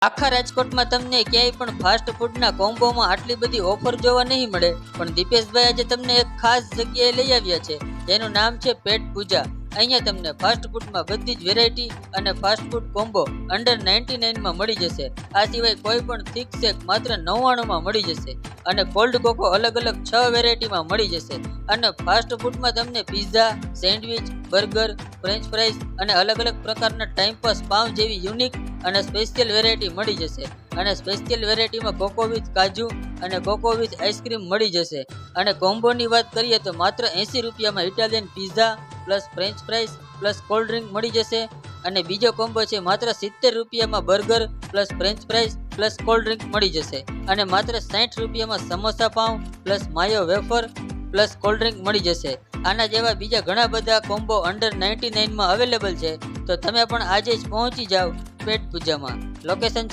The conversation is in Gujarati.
આખા રાજકોટમાં તમને ક્યાંય પણ ફાસ્ટ ફૂડના કોમ્બોમાં આટલી બધી ઓફર જોવા નહીં મળે, પણ દીપેશભાઈ આજે તમને એક ખાસ જગ્યાએ લઈ આવ્યા છે, જેનું નામ છે પેટ પૂજા. અહીંયા તમને ફાસ્ટ ફૂડમાં બધી જ વેરાયટી અને ફાસ્ટ ફૂડ કોમ્બો અંડર 99 માં મળી જશે. આ સિવાય કોઈ પણ થિક શેક માત્ર 99 માં મળી જશે અને કોલ્ડ કોકો અલગ અલગ 6 વેરાયટીમાં મળી જશે. અને ફાસ્ટ ફૂડમાં તમને pizza, sandwich, burger, French fries અને અલગ અલગ પ્રકારના ટાઈમપાસ પાઉં જેવી યુનિક અને સ્પેશિયલ વેરાયટી મળી જશે. અને સ્પેશિયલ વેરાયટીમાં કોકો વિથ કાજુ અને કોકો વિથ આઈસ્ક્રીમ મળી જશે. અને કોમ્બોની વાત કરીએ તો માત્ર 80 રૂપિયામાં Italian pizza plus French fries plus cold drink મળી જશે. અને બીજો કોમ્બો છે માત્ર 70 રૂપિયામાં burger plus French fries plus cold drink મળી જશે. અને માત્ર 60 રૂપિયામાં samosa pav plus mayo wafer plus cold drink મળી જશે. આના જેવા બીજા ઘણા બધા કોમ્બો અંડર 99 માં અવેલેબલ છે. તો તમે પણ આજે જ પહોંચી જાઓ પેટ પૂજામાં. લોકેશન